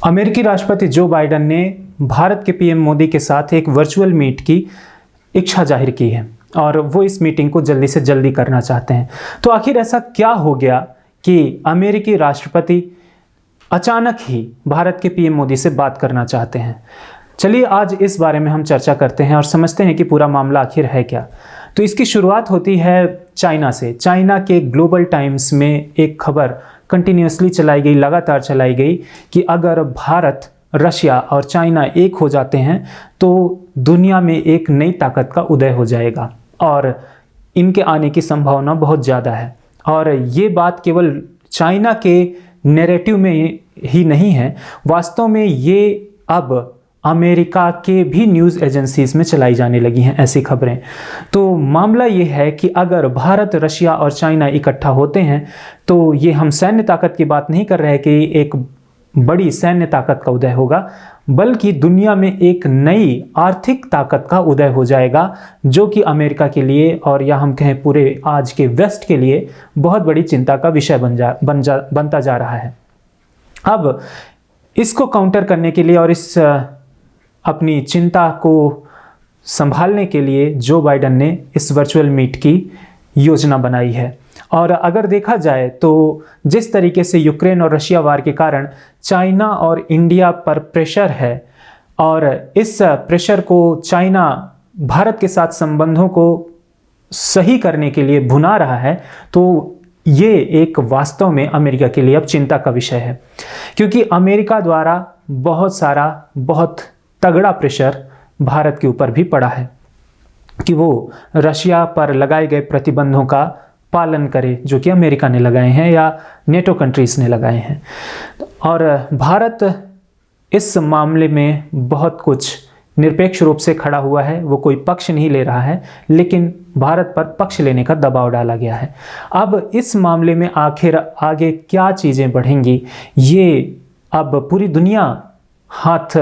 अमेरिकी राष्ट्रपति Joe Biden ने भारत के पीएम मोदी के साथ एक वर्चुअल मीट की इच्छा जाहिर की है और वो इस मीटिंग को जल्दी से जल्दी करना चाहते हैं। तो आखिर ऐसा क्या हो गया कि अमेरिकी राष्ट्रपति अचानक ही भारत के पीएम मोदी से बात करना चाहते हैं? चलिए आज इस बारे में हम चर्चा करते हैं और समझते हैं कि पूरा मामला आखिर है क्या। तो इसकी शुरुआत होती है चाइना से। चाइना के ग्लोबल टाइम्स में एक खबर कंटिन्यूसली चलाई गई, लगातार चलाई गई कि अगर भारत, रशिया और चाइना एक हो जाते हैं तो दुनिया में एक नई ताकत का उदय हो जाएगा और इनके आने की संभावना बहुत ज़्यादा है। और ये बात केवल चाइना के नैरेटिव में ही नहीं है, वास्तव में ये अब अमेरिका के भी न्यूज़ एजेंसीज में चलाई जाने लगी हैं ऐसी खबरें। तो मामला ये है कि अगर भारत, रशिया और चाइना इकट्ठा होते हैं तो ये हम सैन्य ताकत की बात नहीं कर रहे हैं कि एक बड़ी सैन्य ताकत का उदय होगा, बल्कि दुनिया में एक नई आर्थिक ताकत का उदय हो जाएगा जो कि अमेरिका के लिए और या हम कहें पूरे आज के वेस्ट के लिए बहुत बड़ी चिंता का विषय बनता जा रहा है। अब इसको काउंटर करने के लिए और इस अपनी चिंता को संभालने के लिए जो बाइडेन ने इस वर्चुअल मीट की योजना बनाई है। और अगर देखा जाए तो जिस तरीके से यूक्रेन और रशिया वार के कारण चाइना और इंडिया पर प्रेशर है और इस प्रेशर को चाइना भारत के साथ संबंधों को सही करने के लिए भुना रहा है, तो ये एक वास्तव में अमेरिका के लिए अब चिंता का विषय है, क्योंकि अमेरिका द्वारा बहुत तगड़ा प्रेशर भारत के ऊपर भी पड़ा है कि वो रशिया पर लगाए गए प्रतिबंधों का पालन करे जो कि अमेरिका ने लगाए हैं या नेटो कंट्रीज ने लगाए हैं। और भारत इस मामले में बहुत कुछ निरपेक्ष रूप से खड़ा हुआ है, वो कोई पक्ष नहीं ले रहा है, लेकिन भारत पर पक्ष लेने का दबाव डाला गया है। अब इस मामले में आखिर आगे क्या चीज़ें बढ़ेंगी, ये अब पूरी दुनिया हाथ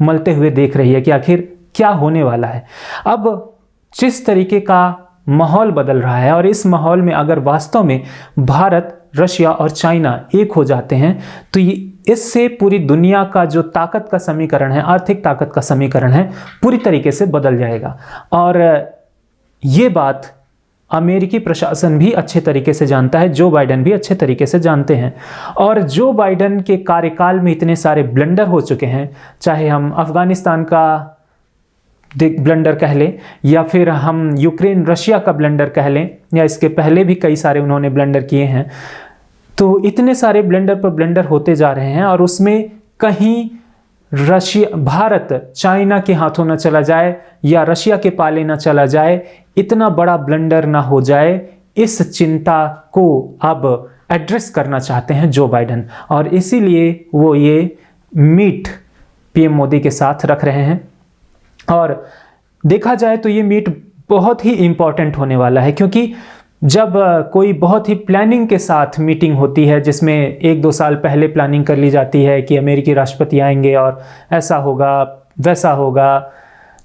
मलते हुए देख रही है कि आखिर क्या होने वाला है। अब जिस तरीके का माहौल बदल रहा है और इस माहौल में अगर वास्तव में भारत, रशिया और चाइना एक हो जाते हैं तो इससे पूरी दुनिया का जो ताकत का समीकरण है, आर्थिक ताकत का समीकरण है, पूरी तरीके से बदल जाएगा। और ये बात अमेरिकी प्रशासन भी अच्छे तरीके से जानता है, जो बाइडेन भी अच्छे तरीके से जानते हैं। और जो बाइडेन के कार्यकाल में इतने सारे ब्लंडर हो चुके हैं, चाहे हम अफगानिस्तान का ब्लंडर कह लें या फिर हम यूक्रेन रशिया का ब्लंडर कह लें, या इसके पहले भी कई सारे उन्होंने ब्लंडर किए हैं, तो इतने सारे ब्लंडर पर ब्लंडर होते जा रहे हैं और उसमें कहीं भारत चाइना के हाथों न चला जाए या रशिया के पाले न चला जाए, इतना बड़ा ब्लंडर ना हो जाए, इस चिंता को अब एड्रेस करना चाहते हैं जो बाइडेन। और इसीलिए वो ये मीट पीएम मोदी के साथ रख रहे हैं। और देखा जाए तो ये मीट बहुत ही इम्पॉर्टेंट होने वाला है, क्योंकि जब कोई बहुत ही प्लानिंग के साथ मीटिंग होती है जिसमें 1-2 साल पहले प्लानिंग कर ली जाती है कि अमेरिकी राष्ट्रपति आएंगे और ऐसा होगा वैसा होगा,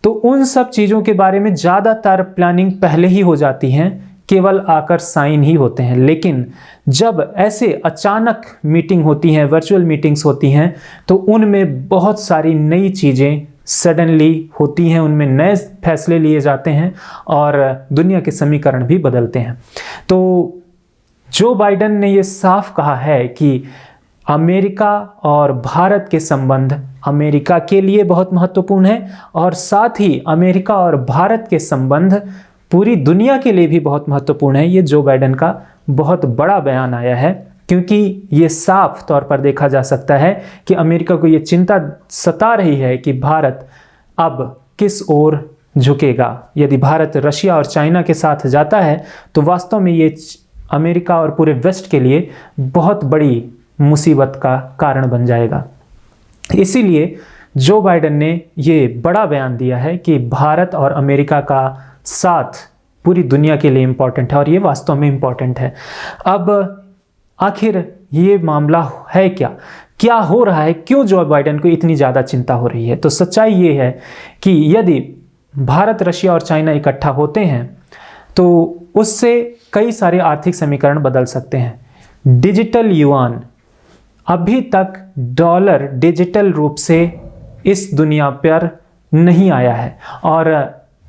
तो उन सब चीज़ों के बारे में ज़्यादातर प्लानिंग पहले ही हो जाती हैं, केवल आकर साइन ही होते हैं। लेकिन जब ऐसे अचानक मीटिंग होती हैं, वर्चुअल मीटिंग्स होती हैं, तो उनमें बहुत सारी नई चीज़ें सडनली होती हैं, उनमें नए फैसले लिए जाते हैं और दुनिया के समीकरण भी बदलते हैं। तो जो बाइडेन ने ये साफ कहा है कि अमेरिका और भारत के संबंध अमेरिका के लिए बहुत महत्वपूर्ण है और साथ ही अमेरिका और भारत के संबंध पूरी दुनिया के लिए भी बहुत महत्वपूर्ण है। ये जो बाइडेन का बहुत बड़ा बयान आया है, क्योंकि ये साफ तौर पर देखा जा सकता है कि अमेरिका को ये चिंता सता रही है कि भारत अब किस ओर झुकेगा। यदि भारत रशिया और चाइना के साथ जाता है तो वास्तव में ये अमेरिका और पूरे वेस्ट के लिए बहुत बड़ी मुसीबत का कारण बन जाएगा। इसीलिए जो बाइडेन ने ये बड़ा बयान दिया है कि भारत और अमेरिका का साथ पूरी दुनिया के लिए इम्पॉर्टेंट है और ये वास्तव में इम्पॉर्टेंट है। अब आखिर ये मामला है क्या हो रहा है, क्यों जो बाइडेन को इतनी ज़्यादा चिंता हो रही है? तो सच्चाई ये है कि यदि भारत, रशिया और चाइना इकट्ठा होते हैं तो उससे कई सारे आर्थिक समीकरण बदल सकते हैं। डिजिटल युआन अभी तक डॉलर डिजिटल रूप से इस दुनिया पर नहीं आया है और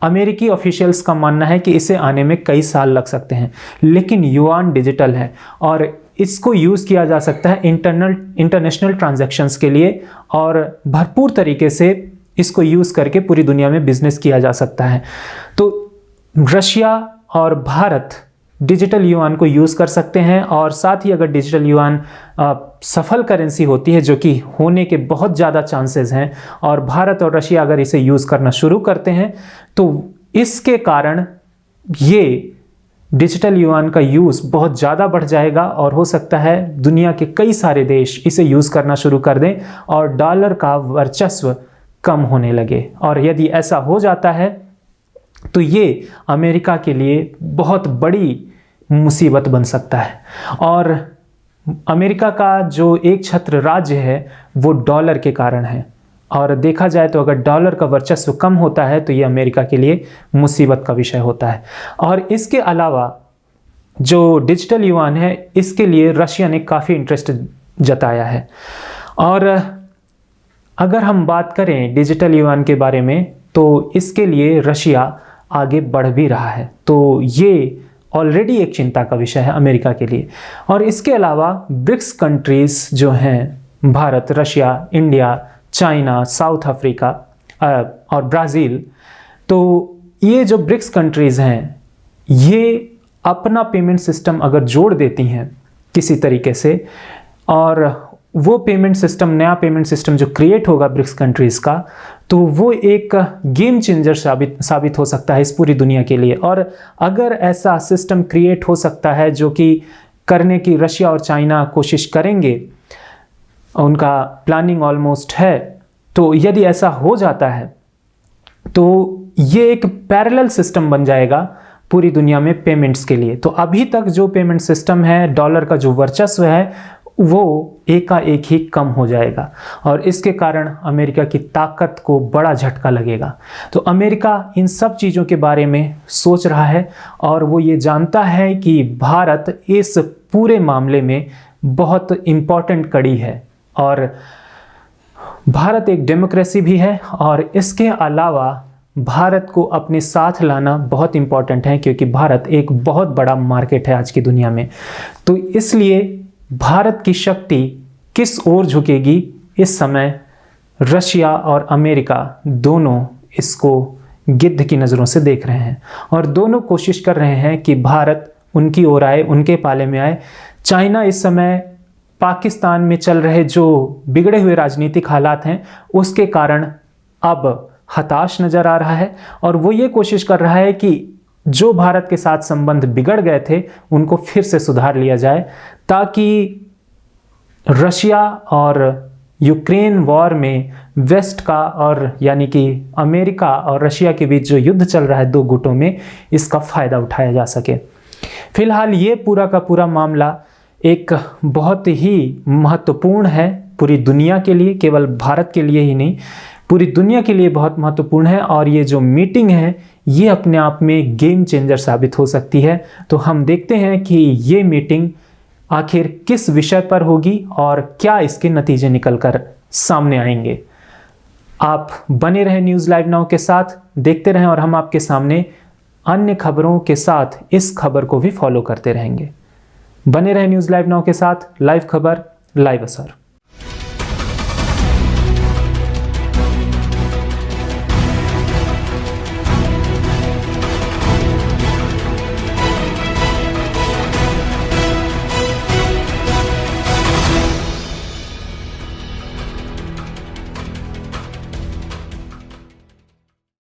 अमेरिकी ऑफिशियल्स का मानना है कि इसे आने में कई साल लग सकते हैं। लेकिन युआन डिजिटल है और इसको यूज़ किया जा सकता है इंटरनेशनल ट्रांजैक्शंस के लिए और भरपूर तरीके से इसको यूज़ करके पूरी दुनिया में बिजनेस किया जा सकता है। तो रशिया और भारत डिजिटल युआन को यूज़ कर सकते हैं और साथ ही अगर डिजिटल युआन सफल करेंसी होती है, जो कि होने के बहुत ज़्यादा चांसेस हैं, और भारत और रशिया अगर इसे यूज़ करना शुरू करते हैं तो इसके कारण ये डिजिटल युआन का यूज़ बहुत ज़्यादा बढ़ जाएगा और हो सकता है दुनिया के कई सारे देश इसे यूज़ करना शुरू कर दें और डॉलर का वर्चस्व कम होने लगे। और यदि ऐसा हो जाता है तो ये अमेरिका के लिए बहुत बड़ी मुसीबत बन सकता है और अमेरिका का जो एक छत्र राज्य है वो डॉलर के कारण है और देखा जाए तो अगर डॉलर का वर्चस्व कम होता है तो ये अमेरिका के लिए मुसीबत का विषय होता है। और इसके अलावा जो डिजिटल युआन है इसके लिए रशिया ने काफ़ी इंटरेस्ट जताया है। और अगर हम बात करें डिजिटल युआन के बारे में तो इसके लिए रशिया आगे बढ़ भी रहा है, तो ये ऑलरेडी एक चिंता का विषय है अमेरिका के लिए। और इसके अलावा ब्रिक्स कंट्रीज़ जो हैं Bharat, Russia, India, China, south Africa और ब्राज़ील, तो ये जो ब्रिक्स कंट्रीज़ हैं ये अपना पेमेंट सिस्टम अगर जोड़ देती हैं किसी तरीके से और वो पेमेंट सिस्टम, नया पेमेंट सिस्टम जो क्रिएट होगा ब्रिक्स कंट्रीज़ का, तो वो एक गेम चेंजर साबित हो सकता है इस पूरी दुनिया के लिए। और अगर ऐसा सिस्टम क्रिएट हो सकता है जो कि करने की रशिया और चाइना कोशिश करेंगे, उनका प्लानिंग ऑलमोस्ट है, तो यदि ऐसा हो जाता है तो ये एक पैरेलल सिस्टम बन जाएगा पूरी दुनिया में पेमेंट्स के लिए। तो अभी तक जो पेमेंट सिस्टम है, डॉलर का जो वर्चस्व है, वो एकाएक ही कम हो जाएगा और इसके कारण अमेरिका की ताकत को बड़ा झटका लगेगा। तो अमेरिका इन सब चीज़ों के बारे में सोच रहा है और वो ये जानता है कि भारत इस पूरे मामले में बहुत इम्पॉर्टेंट कड़ी है और भारत एक डेमोक्रेसी भी है और इसके अलावा भारत को अपने साथ लाना बहुत इम्पॉर्टेंट है क्योंकि भारत एक बहुत बड़ा मार्केट है आज की दुनिया में। तो इसलिए भारत की शक्ति किस ओर झुकेगी, इस समय रशिया और अमेरिका दोनों इसको गिद्ध की नज़रों से देख रहे हैं और दोनों कोशिश कर रहे हैं कि भारत उनकी ओर आए, उनके पाले में आए। चाइना इस समय पाकिस्तान में चल रहे जो बिगड़े हुए राजनीतिक हालात हैं उसके कारण अब हताश नज़र आ रहा है और वो ये कोशिश कर रहा है कि जो भारत के साथ संबंध बिगड़ गए थे उनको फिर से सुधार लिया जाए ताकि रशिया और यूक्रेन वॉर में वेस्ट का और यानी कि अमेरिका और रशिया के बीच जो युद्ध चल रहा है दो गुटों में, इसका फ़ायदा उठाया जा सके। फिलहाल ये पूरा का पूरा मामला एक बहुत ही महत्वपूर्ण है पूरी दुनिया के लिए, केवल भारत के लिए ही नहीं, पूरी दुनिया के लिए बहुत महत्वपूर्ण है और ये जो मीटिंग है ये अपने आप में गेम चेंजर साबित हो सकती है। तो हम देखते हैं कि ये मीटिंग आखिर किस विषय पर होगी और क्या इसके नतीजे निकलकर सामने आएंगे। आप बने रहें न्यूज़ लाइव नाउ के साथ, देखते रहें और हम आपके सामने अन्य खबरों के साथ इस खबर को भी फॉलो करते रहेंगे। बने रहें न्यूज़ लाइव नाउ के साथ, लाइव खबर, लाइव असर।